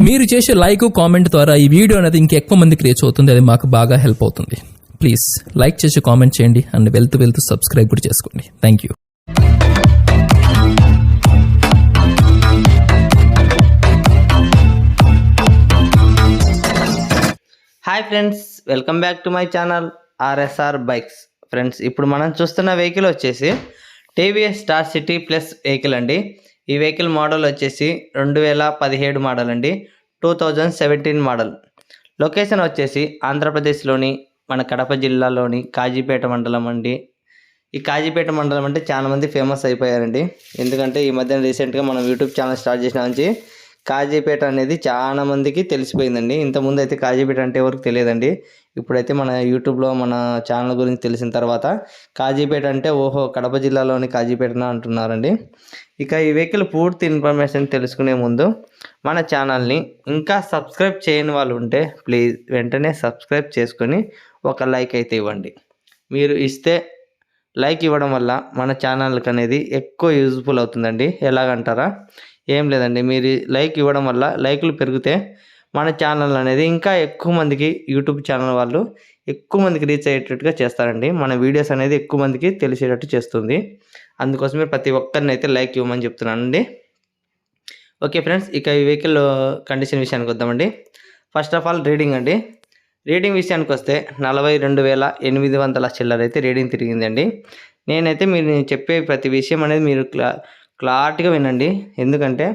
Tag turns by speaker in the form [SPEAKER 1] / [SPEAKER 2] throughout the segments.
[SPEAKER 1] మీరు చేసే like comment ద్వారా ఈ వీడియో అనేది ఇంకెక్కువ మందికి రీచ్ అవుతుంది. అది మాకు బాగా హెల్ప్ అవుతుంది. ప్లీజ్ లైక్ చేసి కామెంట్ చేయండి అండ్ వెళ్తూ సబ్స్క్రైబ్ కూడా చేసుకోండి. Thank you.
[SPEAKER 2] Hi friends, welcome back to my channel RSR bikes. Friends, ఇప్పుడు మనం చూస్తున్న వెహికల్ వచ్చేసి TVS star city plus vehicle అండి. ఈ వెహికల్ మోడల్ వచ్చేసి 2017 మోడల్ అండి, 2017 మోడల్. లొకేషన్ వచ్చేసి ఆంధ్రప్రదేశ్లోని మన కడప జిల్లాలోని కాజీపేట మండలం అండి. ఈ కాజీపేట మండలం అంటే చాలా మంది ఫేమస్ అయిపోయారండి. ఎందుకంటే ఈ మధ్యన రీసెంట్గా మనం యూట్యూబ్ ఛానల్ స్టార్ట్ చేసిన నుంచి కాజీపేట అనేది చాలా మందికి తెలిసిపోయిందండి. ఇంతకుముందు అయితే కాజీపేట అంటే ఎవరికి తెలియదండి. ఇప్పుడైతే మన యూట్యూబ్లో మన ఛానల్ గురించి తెలిసిన తర్వాత కాజీపేట అంటే ఓహో కడప జిల్లాలోని కాజీపేటనా అంటున్నారండి. ఇక ఈ వెహికల్ పూర్తి ఇన్ఫర్మేషన్ తెలుసుకునే ముందు మన ఛానల్ని ఇంకా సబ్స్క్రైబ్ చేయని వాళ్ళు ఉంటే ప్లీజ్ వెంటనే సబ్స్క్రైబ్ చేసుకొని ఒక లైక్ అయితే ఇవ్వండి. మీరు ఇస్తే లైక్ ఇవ్వడం వల్ల మన ఛానల్కి అనేది ఎక్కువ యూజ్ఫుల్ అవుతుందండి. ఎలాగంటారా, ఏం లేదండి, మీరు లైక్ ఇవ్వడం వల్ల లైకులు పెరిగితే మన ఛానల్ అనేది ఇంకా ఎక్కువ మందికి యూట్యూబ్ ఛానల్ వాళ్ళు ఎక్కువ మందికి రీచ్ అయ్యేటట్టుగా చేస్తారండి. మన వీడియోస్ అనేది ఎక్కువ మందికి తెలిసేటట్టు చేస్తుంది. అందుకోసమే ప్రతి ఒక్కరిని అయితే లైక్ ఇవ్వమని చెప్తున్నానండి. ఓకే ఫ్రెండ్స్, ఇక ఈ వెహికల్ కండిషన్ విషయానికి వద్దామండి. ఫస్ట్ ఆఫ్ ఆల్ రీడింగ్ అండి. రీడింగ్ విషయానికి వస్తే 42,800 చిల్లర అయితే రీడింగ్ తిరిగిందండి. నేనైతే మీరు చెప్పే ప్రతి విషయం అనేది మీరు క్లారిటీగా వినండి. ఎందుకంటే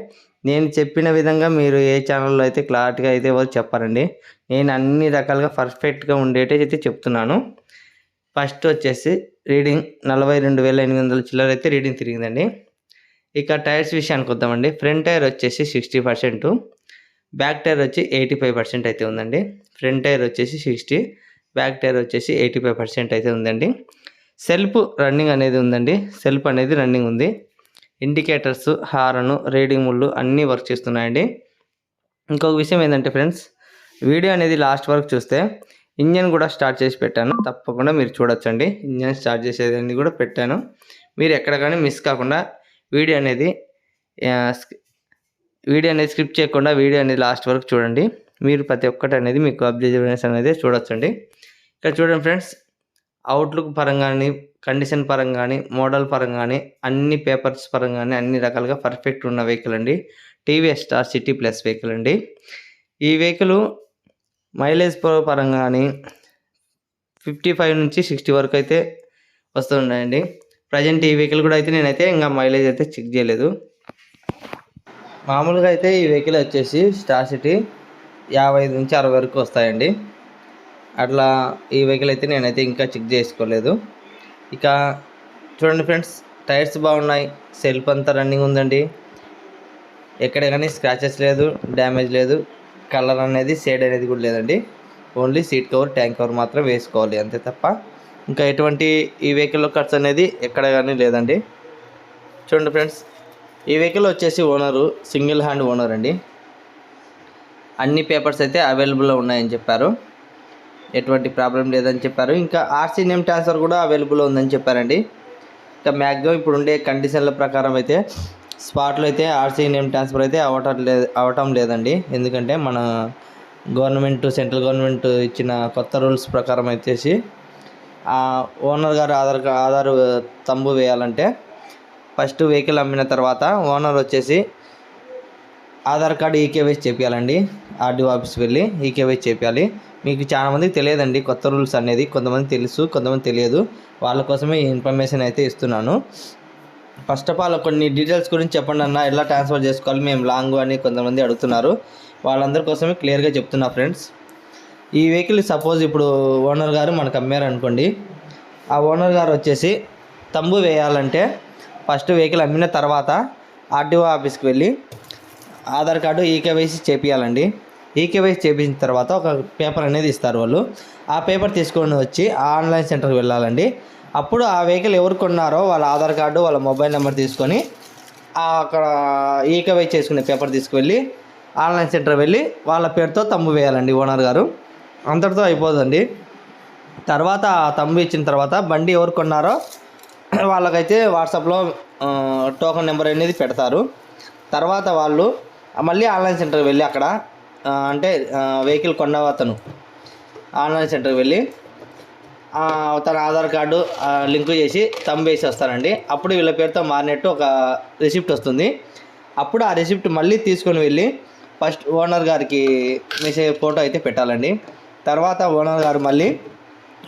[SPEAKER 2] నేను చెప్పిన విధంగా మీరు ఏ ఛానల్లో అయితే క్లారిటీగా అయితే ఎవరు చెప్పారండి. నేను అన్ని రకాలుగా పర్ఫెక్ట్గా ఉండేటైతే చెప్తున్నాను. ఫస్ట్ వచ్చేసి రీడింగ్ 42,800 చిల్లర అయితే రీడింగ్ తిరిగిందండి. ఇక టైర్స్ విషయానికి వద్దామండి. ఫ్రంట్ టైర్ వచ్చేసి 60%, బ్యాక్ టైర్ వచ్చి 85% అయితే ఉందండి. ఫ్రంట్ టైర్ వచ్చేసి 60, బ్యాక్ టైర్ వచ్చేసి 85% అయితే ఉందండి. సెల్ఫ్ రన్నింగ్ అనేది ఉందండి. సెల్ఫ్ అనేది రన్నింగ్ ఉంది. ఇండికేటర్స్, హారను, రీడింగ్ ముళ్ళు అన్నీ వర్క్ చేస్తున్నాయండి. ఇంకొక విషయం ఏంటంటే ఫ్రెండ్స్, వీడియో అనేది లాస్ట్ వరకు చూస్తే ఇంజన్ కూడా స్టార్ట్ చేసి పెట్టాను, తప్పకుండా మీరు చూడొచ్చండి. ఇంజన్ స్టార్ట్ చేసేది కూడా పెట్టాను. మీరు ఎక్కడ కానీ మిస్ కాకుండా వీడియో అనేది స్కిప్ చేయకుండా వీడియో అనేది లాస్ట్ వరకు చూడండి. మీరు ప్రతి ఒక్కటి అనేది మీకు అబ్జర్వేషన్ అనేది చూడొచ్చండి. ఇక్కడ చూడండి ఫ్రెండ్స్, అవుట్లుక్ పరంగాని, కండిషన్ పరంగాని, మోడల్ పరంగాని, అన్ని పేపర్స్ పరంగాని అన్ని రకాలుగా పర్ఫెక్ట్ ఉన్న వెహికల్ అండి. TVS star city plus vehicle అండి. ఈ వెహికల్ మైలేజ్ పరంగాని 55 నుంచి 60 వరకు అయితే వస్తున్నాయండి. ప్రజెంట్ ఈ వెహికల్ కూడా అయితే నేనైతే ఇంకా మైలేజ్ అయితే చెక్ చేయలేదు. మామూలుగా అయితే ఈ వెహికల్ వచ్చేసి స్టార్ సిటీ 55 నుంచి 60 వరకు వస్తాయండి. అట్లా ఈ వెహికల్ అయితే నేనైతే ఇంకా చెక్ చేసుకోలేదు. ఇక చూడండి ఫ్రెండ్స్, టైర్స్ బాగున్నాయి, సెల్ఫ్ అంతా రన్నింగ్ ఉందండి. ఎక్కడ కానీ స్క్రాచెస్ లేదు, డ్యామేజ్ లేదు, కలర్ అనేది షేడ్ అనేది కూడా లేదండి. Only seat cover, tank cover మాత్రం వేసుకోవాలి అంతే తప్ప ఇంకా ఎటువంటి ఈ వెహికల్లో ఖర్చు అనేది ఎక్కడ కానీ లేదండి. చూడండి ఫ్రెండ్స్, ఈ వెహికల్ వచ్చేసి ఓనరు సింగిల్ హ్యాండ్ ఓనర్ అండి. అన్ని పేపర్స్ అయితే అవైలబుల్లో ఉన్నాయని చెప్పారు, ఎటువంటి ప్రాబ్లం లేదని చెప్పారు. ఇంకా ఆర్సీ నేమ్ ట్రాన్స్ఫర్ కూడా అవైలబుల్లో ఉందని చెప్పారండి. ఇంకా మ్యాక్సిమం ఇప్పుడు ఉండే కండిషన్ల ప్రకారం అయితే స్పాట్లో అయితే ఆర్సీ నేమ్ ట్రాన్స్ఫర్ అయితే అవటం లేదండి. ఎందుకంటే మన గవర్నమెంట్, సెంట్రల్ గవర్నమెంట్ ఇచ్చిన కొత్త రూల్స్ ప్రకారం వచ్చేసి ఓనర్ గారు ఆధార్ తంబు వేయాలంటే ఫస్ట్ వెహికల్ అమ్మిన తర్వాత ఓనర్ వచ్చేసి ఆధార్ కార్డు ఈకేవైసీ చేపించాలండి. ఆర్డీఓ ఆఫీస్కి వెళ్ళి ఈకేవైసీ చేపించాలి. మీకు చాలా మందికి తెలియదండి కొత్త రూల్స్ అనేది, కొంతమంది తెలుసు, కొంతమంది తెలియదు. వాళ్ళ కోసమే ఈ ఇన్ఫర్మేషన్ అయితే ఇస్తున్నాను. ఫస్ట్ ఆఫ్ ఆల్ కొన్ని డీటెయిల్స్ గురించి చెప్పండి అన్న, ఎలా ట్రాన్స్ఫర్ చేసుకోవాలి, మేము లాంగ్ అని కొంతమంది అడుగుతున్నారు. వాళ్ళందరి కోసమే క్లియర్గా చెప్తున్నా ఫ్రెండ్స్. ఈ వెహికల్ సపోజ్ ఇప్పుడు ఓనర్ గారు మనకు అమ్మారు అనుకోండి, ఆ ఓనర్ గారు వచ్చేసి తంబు వేయాలంటే ఫస్ట్ వెహికల్ అమ్మిన తర్వాత ఆర్డీఓ ఆఫీస్కి వెళ్ళి ఆధార్ కార్డు ఈకేవైసీ చేపించాలండి. ఈకేవైసీ చేపించిన తర్వాత ఒక పేపర్ అనేది ఇస్తారు వాళ్ళు. ఆ పేపర్ తీసుకొని వచ్చి ఆన్లైన్ సెంటర్కి వెళ్ళాలండి. అప్పుడు ఆ వెహికల్ ఎవరు కొన్నారో వాళ్ళ ఆధార్ కార్డు, వాళ్ళ మొబైల్ నెంబర్ తీసుకొని అక్కడ ఈకేవైసీ చేసుకునే పేపర్ తీసుకువెళ్ళి ఆన్లైన్ సెంటర్ వెళ్ళి వాళ్ళ పేరుతో తంబు వేయాలండి ఓనర్ గారు. అంతటితో అయిపోదండి. తర్వాత ఆ తంబు ఇచ్చిన తర్వాత బండి ఎవరు కొన్నారో వాళ్ళకైతే వాట్సాప్లో టోకెన్ నెంబర్ అనేది పెడతారు. తర్వాత వాళ్ళు మళ్ళీ ఆన్లైన్ సెంటర్కి వెళ్ళి అక్కడ అంటే వెహికల్ కొన్న అతను ఆన్లైన్ సెంటర్కి వెళ్ళి తన ఆధార్ కార్డు లింక్ చేసి థంబ్ వేసి వస్తారండి. అప్పుడు వీళ్ళ పేరుతో మారినట్టు ఒక రిసిప్ట్ వస్తుంది. అప్పుడు ఆ రిసిప్ట్ మళ్ళీ తీసుకొని వెళ్ళి ఫస్ట్ ఓనర్ గారికి మెసేజ్ ఫోటో అయితే పెట్టాలండి. తర్వాత ఓనర్ గారు మళ్ళీ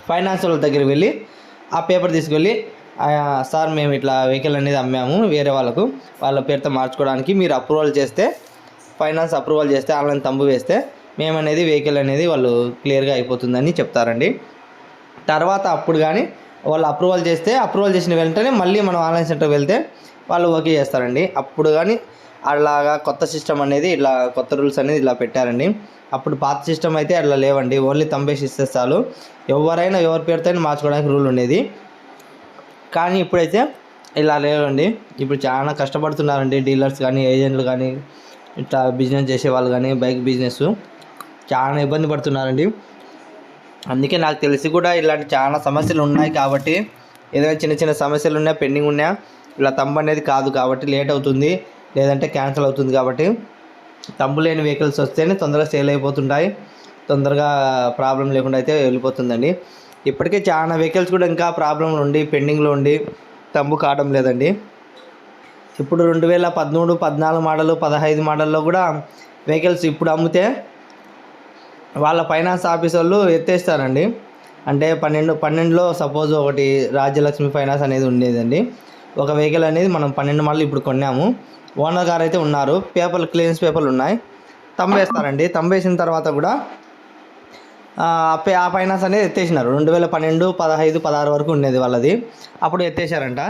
[SPEAKER 2] ఫైనాన్స్ వాళ్ళ దగ్గరికి వెళ్ళి ఆ పేపర్ తీసుకెళ్ళి సార్ మేము ఇట్లా వెహికల్ అనేది అమ్మాము వేరే వాళ్ళ పేరుతో మార్చుకోవడానికి మీరు అప్రూవల్ చేస్తే, ఫైనాన్స్ అప్రూవల్ చేస్తే, ఆన్లైన్ తంబు వేస్తే మేమనేది వెహికల్ అనేది వాళ్ళు క్లియర్గా అయిపోతుందని చెప్తారండి. తర్వాత అప్పుడు కానీ వాళ్ళు అప్రూవల్ చేసిన వెంటనే మళ్ళీ మనం ఆన్లైన్ సెంటర్కి వెళ్తే వాళ్ళు ఓకే చేస్తారండి. అప్పుడు కానీ అలాగా కొత్త సిస్టమ్ అనేది ఇట్లా కొత్త రూల్స్ అనేది ఇలా పెట్టారండి. అప్పుడు పాత సిస్టమ్ అయితే అట్లా లేవండి. ఓన్లీ తంబేసి ఇస్తే చాలు, ఎవరైనా ఎవరి పేరుతో మార్చుకోవడానికి రూల్ ఉండేది. కానీ ఇప్పుడైతే ఇలా లేవండి. ఇప్పుడు చాలా కష్టపడుతున్నారండి డీలర్స్ కానీ, ఏజెంట్లు కానీ, ఇట్లా బిజినెస్ చేసే వాళ్ళు కానీ, బైక్ బిజినెస్ చాలా ఇబ్బంది పడుతున్నారండి. అందుకే నాకు తెలిసి కూడా ఇలాంటి చాలా సమస్యలు ఉన్నాయి కాబట్టి, ఏదైనా చిన్న చిన్న సమస్యలు ఉన్నా, పెండింగ్ ఉన్నా, ఇలా తంబు అనేది కాదు కాబట్టి లేట్ అవుతుంది, లేదంటే క్యాన్సిల్ అవుతుంది. కాబట్టి తంబు లేని వెహికల్స్ వస్తేనే తొందరగా సేల్ అయిపోతుంటాయి, తొందరగా ప్రాబ్లం లేకుండా అయితే వెళ్ళిపోతుందండి. ఇప్పటికే చాలా వెహికల్స్ కూడా ఇంకా ప్రాబ్లంలు ఉండి పెండింగ్లో ఉండి తంబు కావడం లేదండి. ఇప్పుడు 2013, 14 మోడల్, 15 మోడల్లో కూడా వెహికల్స్ ఇప్పుడు అమ్మితే వాళ్ళ ఫైనాన్స్ ఆఫీస్ వాళ్ళు ఎత్తేస్తారండి. అంటే 12లో సపోజ్ ఒకటి రాజ్యలక్ష్మి ఫైనాన్స్ అనేది ఉండేదండి. ఒక వెహికల్ అనేది మనం 12 మోడల్ ఇప్పుడు కొన్నాము, ఓనర్ గారు అయితే ఉన్నారు, పేపర్లు క్లియరెన్స్ పేపర్లు ఉన్నాయి, తంబేస్తారండి. తంబేసిన తర్వాత కూడా ఆ ఫైనాన్స్ అనేది ఎత్తేసినారు. 2012, 15, 16 వరకు ఉండేది వాళ్ళది, అప్పుడు ఎత్తేసారంట.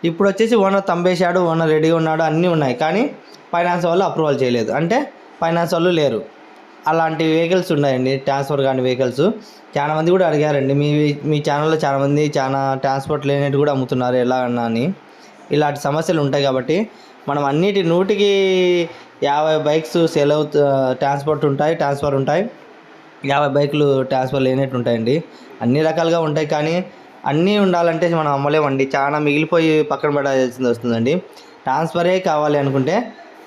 [SPEAKER 2] ఇప్పుడు వచ్చేసి ఓనర్ తంబేశాడు, ఓనర్ రెడీగా ఉన్నాడు, అన్నీ ఉన్నాయి, కానీ ఫైనాన్స్ వాళ్ళు అప్రూవల్ చేయలేదు. అంటే ఫైనాన్స్ వాళ్ళు లేరు. అలాంటి వెహికల్స్ ఉన్నాయండి, ట్రాన్స్ఫర్ కాని వెహికల్స్. చాలామంది కూడా అడిగారండి, మీ ఛానల్లో చాలామంది చాలా ట్రాన్స్పోర్ట్ లేనట్టు కూడా అమ్ముతున్నారు ఎలా అన్నా అని. ఇలాంటి సమస్యలు ఉంటాయి కాబట్టి మనం అన్నిటి 100కి 50 బైక్స్ సేల్ ట్రాన్స్ఫర్ ఉంటాయి, 50 బైకులు ట్రాన్స్ఫర్ లేనట్టు ఉంటాయండి. అన్ని రకాలుగా ఉంటాయి, కానీ అన్నీ ఉండాలంటే మనం అమ్మలేమండి. చాలా మిగిలిపోయి పక్కన పడేయాల్సింది వస్తుందండి. ట్రాన్స్ఫరే కావాలి అనుకుంటే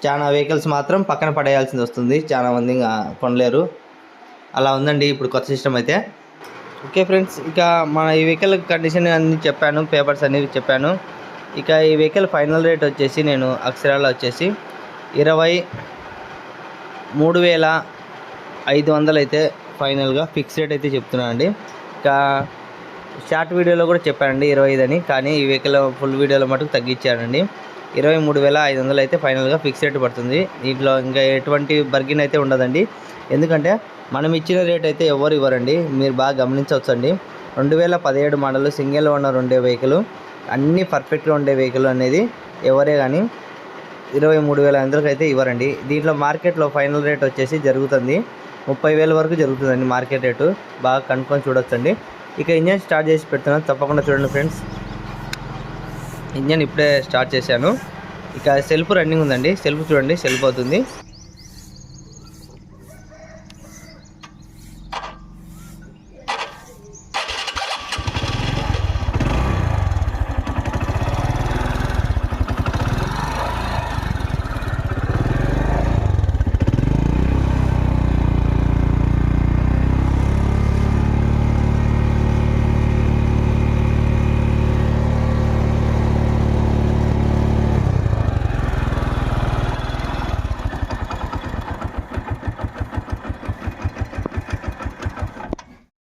[SPEAKER 2] చాలా వెహికల్స్ మాత్రం పక్కన పడేయాల్సింది వస్తుంది, చాలా మంది కొనలేరు. అలా ఉందండి ఇప్పుడు కొత్త సిస్టమ్ అయితే. ఓకే ఫ్రెండ్స్, ఇక మన ఈ వెహికల్ కండిషన్ అన్నీ చెప్పాను, పేపర్స్ అనేవి చెప్పాను. ఇక ఈ వెహికల్ ఫైనల్ రేట్ వచ్చేసి నేను అక్షరాల్లో వచ్చేసి 23,500 అయితే ఫైనల్గా ఫిక్స్ రేట్ అయితే చెప్తున్నానండి. ఇక షార్ట్ వీడియోలో కూడా చెప్పానండి 25 అని, కానీ ఈ వెహికల్ ఫుల్ వీడియోలో మటుకు తగ్గించానండి. 23,500 అయితే ఫైనల్గా ఫిక్స్ రేట్ పడుతుంది. దీంట్లో ఇంకా ఎటువంటి బర్గిన్ అయితే ఉండదండి. ఎందుకంటే మనం ఇచ్చిన రేట్ అయితే ఎవరు ఇవ్వరండి, మీరు బాగా గమనించవచ్చండి. 2017 మోడల్ సింగిల్ ఓనర్ ఉండే వెహికల్, అన్నీ పర్ఫెక్ట్గా ఉండే వెహికల్ అనేది ఎవరే కానీ 23,500 అయితే ఇవ్వరండి. దీంట్లో మార్కెట్లో ఫైనల్ రేట్ వచ్చేసి జరుగుతుంది 30,000 వరకు జరుగుతుందండి మార్కెట్ రేటు, బాగా కనుక్కొని చూడొచ్చండి. ఇక ఇంజన్ స్టార్ట్ చేసి పెడుతున్నాను, తప్పకుండా చూడండి ఫ్రెండ్స్. ఇంజన్ ఇప్పుడే స్టార్ట్ చేశాను. ఇక సెల్ఫ్ రన్నింగ్ ఉందండి, సెల్ఫ్ చూడండి, సెల్ఫ్ అవుతుంది.